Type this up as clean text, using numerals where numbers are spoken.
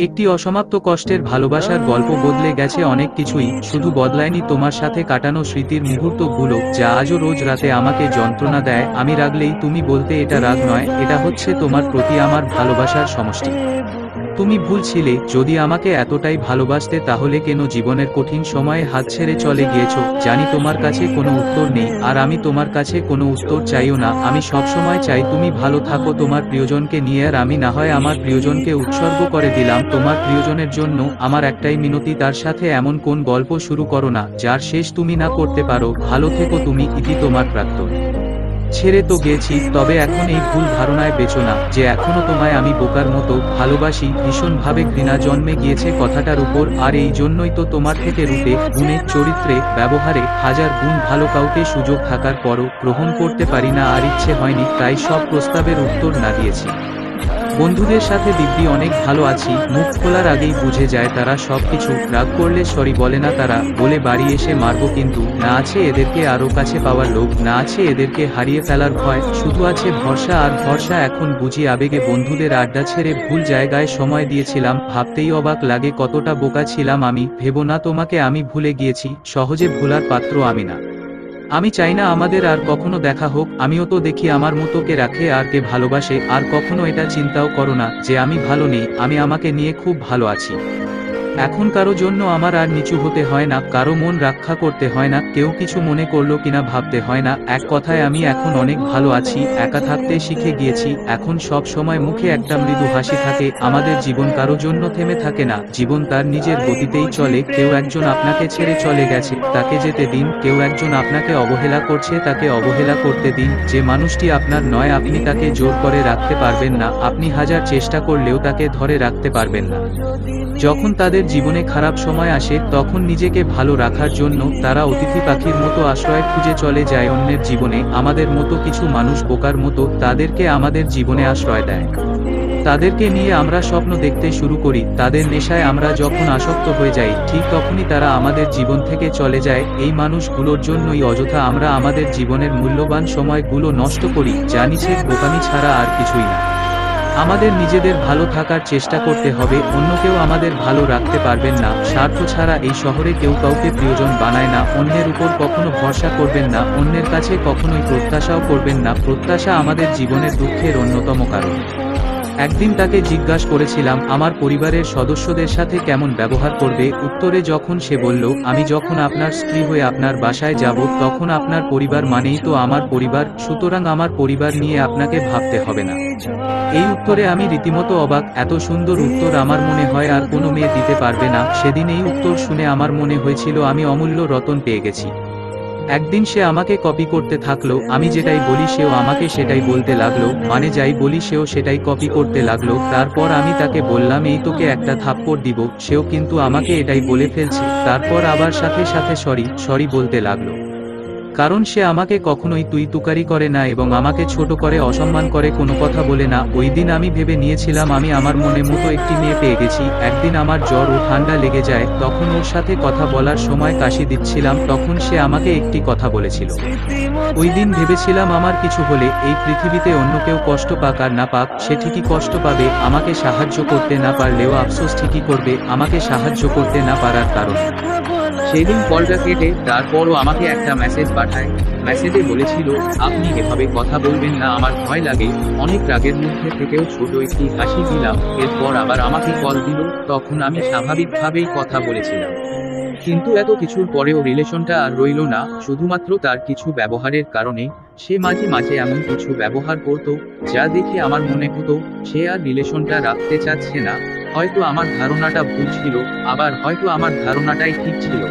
একটি অসমাপ্ত কষ্টের ভালোবাসার গল্প। বদলে গেছে অনেক কিছুই, শুধু বদলায়নি তোমার সাথে কাটানো স্মৃতির মুহূর্তগুলো, যা আজও রোজ রাতে আমাকে যন্ত্রণা দেয়। আমি রাগলেই তুমি বলতে এটা রাগ নয়, এটা হচ্ছে তোমার প্রতি আমার ভালোবাসার সমষ্টি। তুমি ভুল ছিলে, যদি আমাকে এতটাই ভালোবাসতে তাহলে কেন জীবনের কঠিন সময়ে হাত ছেড়ে চলে গিয়েছো। জানি তোমার কাছে কোনো উত্তর নেই, আর আমি তোমার কাছে কোনো উত্তর চাইও না। আমি সবসময় চাই তুমি ভালো থাকো তোমার প্রিয়জনকে নিয়ে, আর আমি না হয় আমার প্রিয়জনকে উৎসর্গ করে দিলাম তোমার প্রিয়জনের জন্য। আমার একটাই মিনতি, তার সাথে এমন কোন গল্প শুরু করো না যার শেষ তুমি না করতে পারো। ভালো থেকো তুমি, ইতি তোমার প্রাক্তন। ছেড়ে তো গেছি, তবে এখন এই ভুল ধারণায় বেচো না যে এখনো তোমায় আমি বোকার মতো ভালোবাসি। ভীষণভাবে ঘৃণা জন্মে গিয়েছে কথাটার উপর, আর এই জন্যই তো তোমার থেকে রূপে গুণে চরিত্রে ব্যবহারে হাজার গুণ ভালো কাউকে সুযোগ থাকার পরও গ্রহণ করতে পারি না, আর ইচ্ছে হয়নি, তাই সব প্রস্তাবের উত্তর না দিয়েছি। বন্ধুদের সাথে দিব্যি অনেক ভালো আছি, মুখ খোলার আগেই বুঝে যায় তারা সবকিছু। রাগ করলে সরি বলে না তারা, বলে বাড়ি এসে মারবো, কিন্তু না আছে এদেরকে আরো কাছে পাওয়ার লোভ, না আছে এদেরকে হারিয়ে ফেলার ভয়, শুধু আছে ভরসা আর ভরসা। এখন বুঝি আবেগে বন্ধুদের আড্ডা ছেড়ে ভুল জায়গায় সময় দিয়েছিলাম। ভাবতেই অবাক লাগে কতটা বোকা ছিলাম আমি। ভেবো না তোমাকে আমি ভুলে গিয়েছি, সহজে ভোলার পাত্র আমি না। আমি চাই না আমাদের আর কখনো দেখা হোক। আমিও তো দেখি আমার মতো কে রাখে আর কে ভালোবাসে। আর কখনো এটা চিন্তাও করো না যে আমি ভালো নেই, আমি আমাকে নিয়ে খুব ভালো আছি। এখন কারো জন্য আমার আর নিচু হতে হয় না, কারো মন রক্ষা করতে হয় না, কেউ কিছু মনে করলো কিনা ভাবতে হয় না। এক কথায় আমি এখন অনেক ভালো আছি, একা থাকতে শিখে গিয়েছি। এখন সব সময় মুখে একটা মৃদু হাসি থাকে। আমাদের জীবন কারো জন্য থেমে থাকে না, জীবন তার নিজের গতিতেই চলে। কেউ একজন আপনাকে ছেড়ে চলে গেছে, তাকে যেতে দিন। কেউ একজন আপনাকে অবহেলা করছে, তাকে অবহেলা করতে দিন। যে মানুষটি আপনার নয়, আপনি তাকে জোর করে রাখতে পারবেন না, আপনি হাজার চেষ্টা করলেও তাকে ধরে রাখতে পারবেন না। যখন তাদের জীবনে খারাপ সময় আসে, তখন নিজেকে ভালো রাখার জন্য তারা অতিথি পাখির মতো আশ্রয় খুঁজে চলে যায় অন্যের জীবনে। আমাদের মতো কিছু মানুষ বোকার মতো তাদেরকে আমাদের জীবনে আশ্রয় দেয়। তাদেরকে নিয়ে আমরা স্বপ্ন দেখতে শুরু করি, তাদের নেশায় আমরা যখন আসক্ত হয়ে যাই, ঠিক তখনই তারা আমাদের জীবন থেকে চলে যায়। এই মানুষগুলোর জন্যই অযথা আমরা আমাদের জীবনের মূল্যবান সময়গুলো নষ্ট করি, যা নিছক বোকামি ছাড়া আর কিছুই না। আমাদের নিজেদের ভালো থাকার চেষ্টা করতে হবে, অন্য কেউ আমাদের ভালো রাখতে পারবেন না। স্বার্থ ছাড়া এই শহরে কেউ কাউকে প্রিয়জন বানায় না। অন্যের উপর কখনো ভরসা করবেন না, অন্যের কাছে কখনোই প্রত্যাশাও করবেন না। প্রত্যাশা আমাদের জীবনের দুঃখের অন্যতম কারণ। একদিন তাকে জিজ্ঞাসা করেছিলাম আমার পরিবারের সদস্যদের সাথে কেমন ব্যবহার করবে। উত্তরে যখন সে বলল, আমি যখন আপনার স্ত্রী হয়ে আপনার বাসায় যাব, তখন আপনার পরিবার মানেই তো আমার পরিবার, সুতরাং আমার পরিবার নিয়ে আপনাকে ভাবতে হবে না। এই উত্তরে আমি রীতিমতো অবাক। এত সুন্দর উত্তর আমার মনে হয় আর কোনো মেয়ে দিতে পারবে না। সেদিন এই উত্তর শুনে আমার মনে হয়েছিল আমি অমূল্য রতন পেয়ে গেছি। একদিন সে আমাকে কপি করতে থাকলো, আমি যেটাই বলি সেও আমাকে সেটাই বলতে লাগলো, মানে যাই বলি সেও সেটাই কপি করতে লাগলো। তারপর আমি তাকে বললাম এই তোকে একটা থাপ্পড় দিব, সেও কিন্তু আমাকে এটাই বলে ফেলছে। তারপর আবার সাথে সাথে সরি সরি বলতে লাগলো। কারণ সে আমাকে কখনোই তুই তুকারি করে না এবং আমাকে ছোট করে অসম্মান করে কোনো কথা বলে না। ওই দিন আমি ভেবে নিয়েছিলাম আমি আমার মনের মতো একটি মেয়ে পেয়ে গেছি। একদিন আমার জ্বর ও ঠান্ডা লেগে যায়, তখন ওর সাথে কথা বলার সময় কাশি দিচ্ছিলাম, তখন সে আমাকে একটি কথা বলেছিল। ওই দিন ভেবেছিলাম আমার কিছু হলে এই পৃথিবীতে অন্য কেউ কষ্ট পাক আর না পাক, সে ঠিকই কষ্ট পাবে। আমাকে সাহায্য করতে না পারলেও আফসোস ঠিকই করবে আমাকে সাহায্য করতে না পারার কারণে। সেদিন কলটা কেটে তারপরও আমাকে একটা মেসেজ পাঠায়। মেসেজে বলেছিল, আপনি এভাবে কথা বলবেন না, আমার ভয় লাগে। অনেক রাগের মধ্যে থেকেও ছোট একটি হাসি দিলাম। এরপর আবার আমাকে কল দিল, তখন আমি স্বাভাবিকভাবেই কথা বলেছিলাম। কিন্তু এত কিছুর পরেও রিলেশনটা আর রইল না, শুধুমাত্র তার কিছু ব্যবহারের কারণে। সে মাঝে মাঝে এমন কিছু ব্যবহার করত, যা দেখে আমার মনে হতো সে আর রিলেশনটা রাখতে চাচ্ছে না। হয়তো আমার ধারণাটা ভুল ছিল, আবার হয়তো আমার ধারণাটাই ঠিক ছিল।